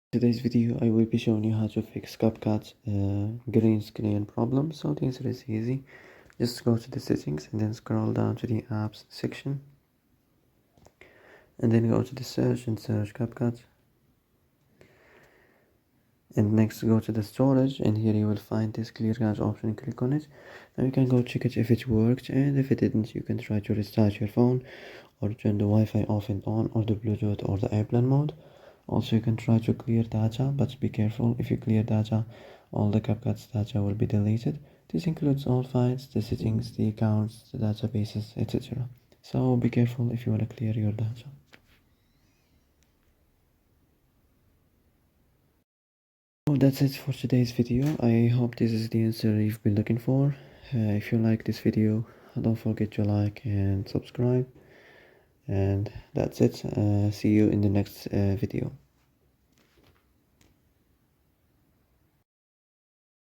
Today's video I will be showing you how to fix Capcut green screen problem. So the answer is easy. Just go to the settings and then scroll down to the apps section and then go to the search and search Capcut, and next go to the storage, and here you will find this clear cache option. Click on it. Now you can go check it if it worked, and if it didn't you can try to restart your phone or turn the Wi-Fi off and on, or the Bluetooth or the airplane mode. Also you can try to clear data, but be careful. If you clear data, all the Capcut's data will be deleted. This includes all files, the settings, the accounts, the databases, etc. So be careful if you want to clear your data. So that's it for today's video. I hope this is the answer you've been looking for. If you like this video, don't forget to like and subscribe. And that's it. See you in the next video.